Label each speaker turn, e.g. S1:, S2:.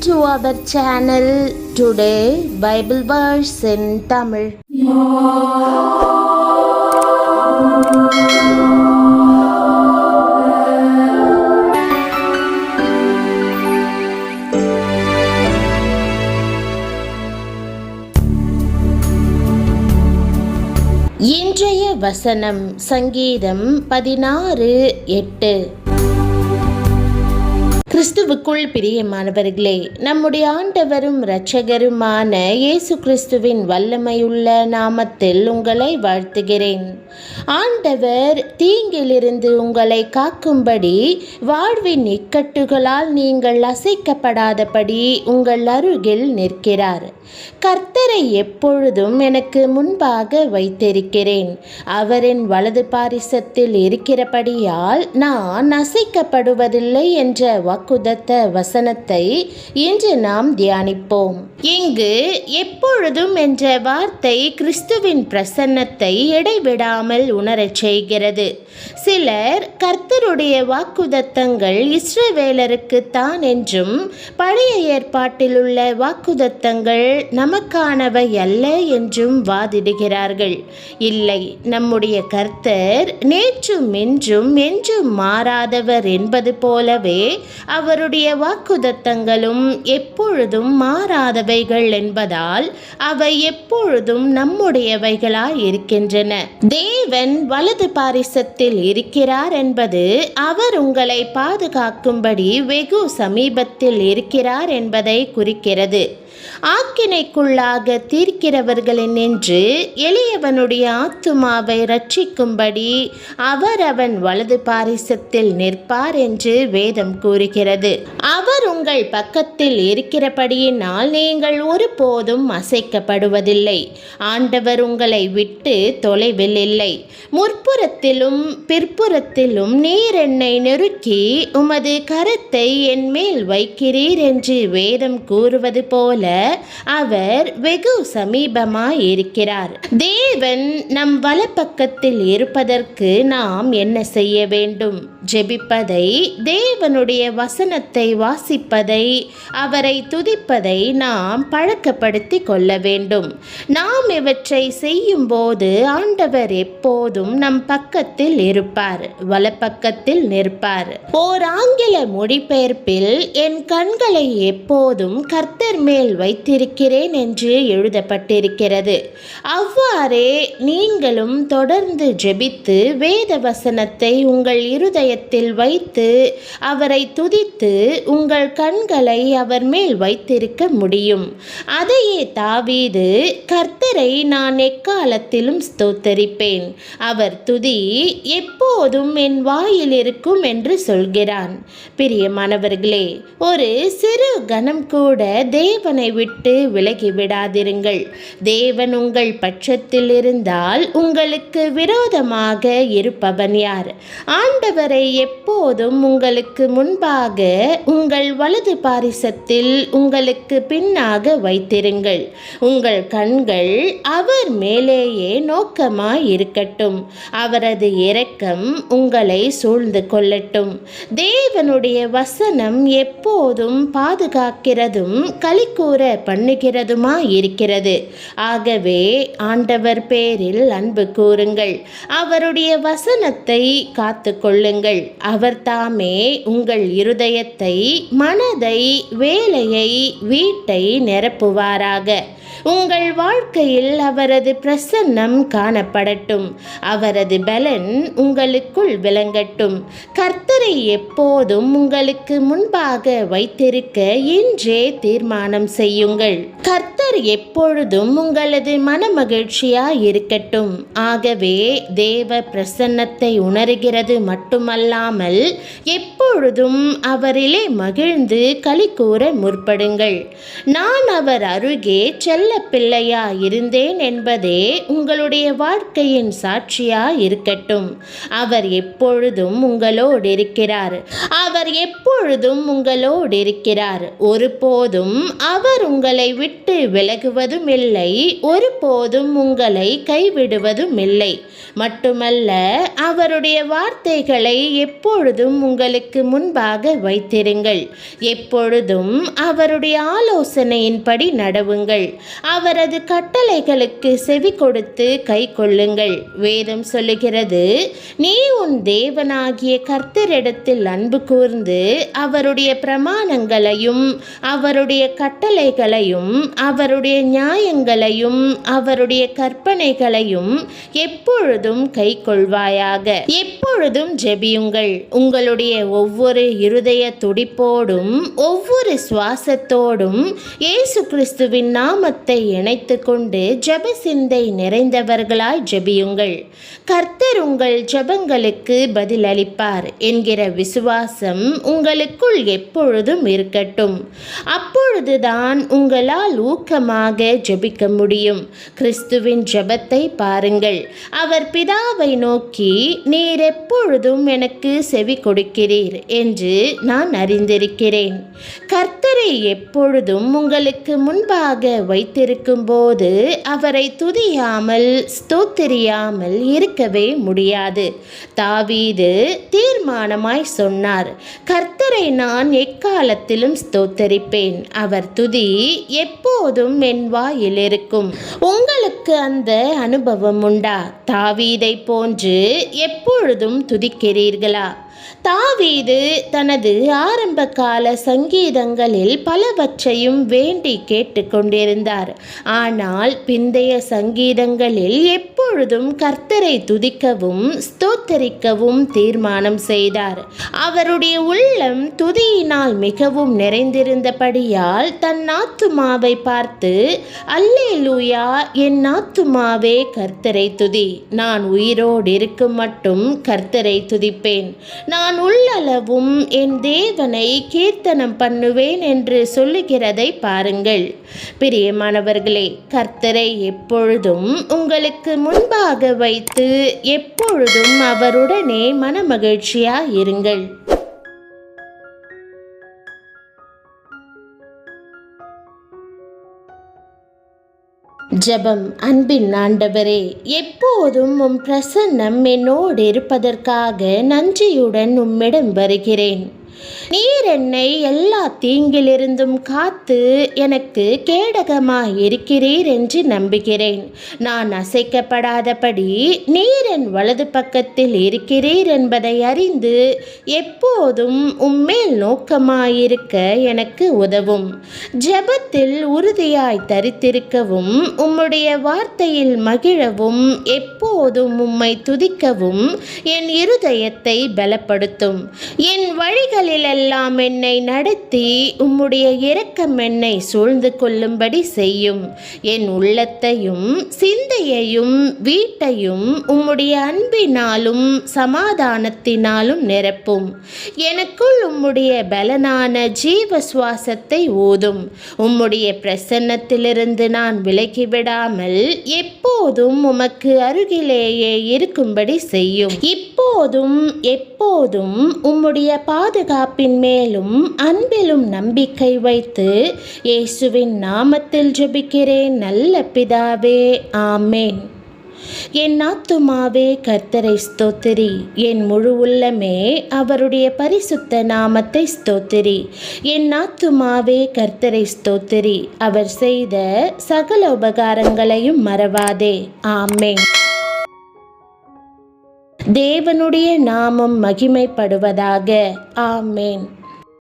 S1: to our channel. Today Bible verse in Tamil. இன்றைய வசனம் சங்கீதம் 16:8. கிறிஸ்துவுக்குள் பிரியமானவர்களே, நம்முடைய ஆண்டவரும் இரட்சகருமான இயேசு கிறிஸ்துவின் வல்லமையுள்ள நாமத்தில் உங்களை வாழ்த்துகிறேன். ஆண்டவர் தீங்கிலிருந்து உங்களை காக்கும்படி வாழ்வின் இக்கட்டுகளால் நீங்கள் அசைக்கப்படாதபடி உங்கள் அருகில் நிற்கிறார். கர்த்தரை எப்பொழுதும் எனக்கு முன்பாக வைத்திருக்கிறேன். அவரின் வலது பாரிசத்தில் இருக்கிறபடியால் நான் அசைக்கப்படுவதில்லை என்ற வாக்குதத்த வசனத்தை இன்று நாம் தியானிப்போம். இங்கு எப்பொழுதும் என்ற வார்த்தை கிறிஸ்துவின் பிரசன்னத்தை இடைவிடாமல் உணரச் செய்கிறது. சிலர் கர்த்தருடைய வாக்குதத்தங்கள் இஸ்ரவேலருக்கு தான் என்றும் பழைய ஏற்பாட்டில் உள்ள வாக்குதத்தங்கள் நமக்கானவை அல்ல என்றும் வாதிடுகிறார்கள். இல்லை, நம்முடைய கர்த்தர் நேற்றும் இன்றும் என்றும் மாறாதவர் என்பது போலவே அவருடைய வாக்குதத்தங்களும் எப்பொழுதும் மாறாதவைகள் என்பதால் அவை எப்பொழுதும் நம்முடையவைகளாய் இருக்கின்றன. தேவன் வலது பாரிசத்தில் இருக்கிறார் என்பது அவர் உங்களை பாதுகாக்கும்படி வெகு சமீபத்தில் இருக்கிறார் என்பதை குறிக்கிறது. ஆக்கினைக்குள்ளாக தீர்க்கிறவர்களினின்று எளியவனுடைய ஆத்துமாவை ரட்சிக்கும்படி அவர் அவன் வலது பாரிசத்தில் நிற்பார் என்று வேதம் கூறுகிறது. அவர் உங்கள் பக்கத்தில் இருக்கிறபடியினால் நீங்கள் ஒருபோதும் அசைக்கப்படுவதில்லை. ஆண்டவர் உங்களை விட்டு தொலைவில் இல்லை. முற்புறத்திலும் பிற்புறத்திலும் நீர் என்னை நெருக்கி உமது கரத்தை என் மேல் வைக்கிறீர் என்று வேதம் கூறுவது போல அவர் வெகு சமீபமாய் இருக்கிறார். தேவன் நம் வலப்பக்கத்தில் இருப்பதற்கு நாம் என்ன செய்ய வேண்டும்? ஜெபிப்பதை, தேவனுடைய வசனத்தை வாசிப்பதை, அவரை துதிப்பதை நாம் பழக்கப்படுத்தி கொள்ள வேண்டும். நாம் இவற்றை செய்யும் போது ஆண்டவர் எப்போதும் நம் பக்கத்தில் இருப்பார், வலப்பக்கத்தில் நிற்பார். ஓர் ஆங்கில மொழிபெயர்ப்பில் என் கண்களை எப்போதும் கர்த்தர் மேல் வைத்திருக்கிறேன் என்று எழுதப்பட்டிருக்கிறது. அவ்வாறே நீங்களும் தொடர்ந்து ஜெபித்து வேத வசனத்தை உங்கள் இருதயத்தில் வைத்து அவரை துதித்து உங்கள் கண்களை அவர் மேல் வைத்திருக்க முடியும். அதையே தாவீது, கர்த்தரை நான் எக்காலத்திலும் ஸ்தோத்தரிப்பேன், அவர் துதி எப்போதும் என் வாயில் இருக்கும் என்று சொல்கிறான். பிரியமானவர்களே, ஒரு சிறு கணம் கூட தேவனை விட்டு விலகி விடாதிருங்கள். தேவன் உங்கள் பட்சத்தில் இருந்தால் உங்களுக்கு விரோதமாக இருப்பவன் யார்? ஆண்டவரை எப்போதும் உங்களுக்கு முன்பாக உங்கள் வலது பாரிசத்தில் உங்களுக்கு பின்னாக வைத்திருங்கள். உங்கள் கண்கள் அவர் மேலேயே நோக்கமாய் இருக்கட்டும். அவரது இரக்கம் உங்களை சூழ்ந்து கொள்ளட்டும். தேவனுடைய வசனம் எப்போதும் பாதுகாக்கிறதும் களிக்கூற பண்ணுகிறதுமா இருக்கிறது. ஆகவே ஆண்டவர் பேரில் அன்பு கூறுங்கள், அவருடைய வசனத்தை காத்து கொள்ளுங்கள். அவர் தாமே உங்கள் இருதயத்தை, மனதை, வேலையை, வீட்டை நிரப்புவாராக. உங்கள் வாழ்க்கையில் அவரது பிரசன்னம் காணப்படட்டும். அவரது பலன் உங்களுக்குள் விளங்கட்டும். கர்த்தரை எப்போதும் உங்களுக்கு முன்பாக வைத்திருக்க இன்றே தீர்மானம் செய்யுங்கள். கர்த்தர் எப்பொழுதும் உங்களது மனமகிழ்ச்சியாய் இருக்கட்டும். ஆகவே தேவ பிரசன்னத்தை உணர்கிறது மட்டுமல்லாமல் எப்பொழுதும் அவரிலே மகிழ்ந்து களிக்கூற முற்படுங்கள். நான் அவர் அருகே செல்ல பிள்ளையா இருந்தேன் என்பதே உங்களுடைய வாழ்க்கையின் சாட்சியா இருக்கட்டும். அவர் எப்பொழுதும் உங்களோடு இருக்கிறார். அவர் எப்பொழுதும் உங்களோடு இருக்கிறார். ஒருபோதும் அவர் அவர் உங்களை விட்டு விலகுவதும் இல்லை, ஒருபோதும் உங்களை கைவிடுவதும் இல்லை. மட்டுமல்ல, அவருடைய வார்த்தைகளை எப்பொழுதும் உங்களுக்கு முன்பாக வைத்திருங்கள். எப்பொழுதும் அவருடைய ஆலோசனையின்படி நடவுங்கள். அவரது கட்டளைகளுக்கு செவி கொடுத்து கை கொள்ளுங்கள். வேதம் சொல்லுகிறது, நீ உன் தேவனாகிய கர்த்தரிடத்தில் அன்பு கூர்ந்து அவருடைய பிரமாணங்களையும் அவருடைய கட்டளைகளையும் அவருடைய நியாயங்களையும் அவருடைய கற்பனைகளையும் எப்பொழுதும் கை கொள்வாயாக. எப்பொழுதும் ஜெபியுங்கள். உங்களுடைய ஒவ்வொரு இருதய துடிப்போடும் ஒவ்வொரு சுவாசத்தோடும் இயேசு கிறிஸ்துவின் நாமத்தை இணைத்து கொண்டு ஜெப சிந்தை நிறைந்தவர்களாய் ஜெபியுங்கள். கர்த்தர் உங்கள் ஜெபங்களுக்கு பதிலளிப்பார் என்கிற விசுவாசம் உங்களுக்குள் எப்பொழுதும் இருக்கட்டும். அப்பொழுதுதான் உங்களால் ஊக்கமாக ஜெபிக்க முடியும். கிறிஸ்துவின் ஜெபத்தை பாருங்கள். அவர் பிதாவை நோக்கி, நீர் எப்பொழுதும் எனக்கு செவி கொடுக்கிறீர் என்று நான் அறிந்திருக்கிறேன். கர்த்தரை எப்பொழுதும் உங்களுக்கு முன்பாக வைத்திருக்கும் போது அவரை துதியாமல் ஸ்தோத்திரியாமல் இருக்கவே முடியாது. தாவீது தீர்மானமாய் சொன்னார், கர்த்தரை நான் எக்காலத்திலும் ஸ்தோத்தரிப்பேன், அவர் துதி எப்போதும் என் வாயில் இருக்கும். உங்களுக்கு அந்த அனுபவம் உண்டா? தாவீதை போன்று எப்பொழுதும் துதிக்கிறீர்களா? தாவீது தனது ஆரம்ப கால சங்கீதங்களில் பலவற்றையும் வேண்டி கேட்டுக்கொண்டிருந்தார். ஆனால் பிந்தைய சங்கீதங்களில் எப்பொழுதும் கர்த்தரை துதிக்கவும் ஸ்தோத்தரிக்கவும் தீர்மானம் செய்தார். அவருடைய உள்ளம் துதியினால் மிகவும் நிறைந்திருந்தபடியால் தன் ஆத்துமாவை பார்த்து, அல்லேலூயா, என் ஆத்துமாவே கர்த்தரை துதி, நான் உயிரோடு இருக்கும் மட்டும் கர்த்தரை துதிப்பேன், நான் உள்ளளவும் என் தேவனை கீர்த்தனம் பண்ணுவேன் என்று சொல்லுகிறதை பாருங்கள். பிரியமானவர்களே, கர்த்தரை எப்பொழுதும் உங்களுக்கு முன்பாக வைத்து எப்பொழுதும் அவருடனே மனமகிழ்ச்சியாய் இருங்கள். ஜெபம். அன்பின் ஆண்டவரே, எப்போதும் உம் பிரசன்னம் என்னோடு இருப்பதற்காக நன்றியுடன் உம்மிடம் வருகிறேன். நீர் என்னை எல்லா தீங்கிலிருந்தும் காத்து எனக்கு கேடகமாய் இருக்கிறீர் என்று நம்புகிறேன். நான் அசைக்கப்படாதபடி நீர் என் வலது பக்கத்தில் இருக்கிறீர் என்பதை அறிந்து எப்போதும் உம்மேல் நோக்கமாயிருக்க எனக்கு உதவும். ஜெபத்தில் உறுதியாய் தரித்திருக்கவும் உம்முடைய வார்த்தையில் மகிழவும் எப்போதும் உம்மை துதிக்கவும் என் இருதயத்தை பலப்படுத்தும். என் வழிகளில் எல்லாம் என்னை நடத்தி உம்முடைய இரக்கம் என்னை சூழ்ந்து கொள்ளும்படி செய்யும். என் உள்ளத்தையும் சிந்தையையும் வீட்டையும் உம்முடைய அன்பினாலும் சமாதானத்தினாலும் நிரப்பும். எனக்குள் உம்முடைய பலனான ஜீவ சுவாசத்தை ஊதும். உம்முடைய பிரசன்னத்திலிருந்து நான் விலகிவிடாமல் எப்போதும் உமக்கு அருகிலேயே இருக்கும்படி செய்யும். இப்போதும் எப்போதும் உம்முடைய பாதுகாப்பின் மேலும் அன்பிலும் நம்பிக்கை வைத்து இயேசுவின் நாமத்தில் ஜெபிக்கிறேன் நல்ல பிதாவே, ஆமேன். என் ஆத்துமாவே கர்த்தரை ஸ்தோத்திரி, என் முழு உள்ளமே அவருடைய பரிசுத்த நாமத்தை ஸ்தோத்திரி. என் ஆத்துமாவே கர்த்தரை ஸ்தோத்திரி, அவர் செய்த சகல உபகாரங்களையும் மறவாதே. ஆமேன். தேவனுடைய நாமம் மகிமைப்படுவதாக. ஆமேன்.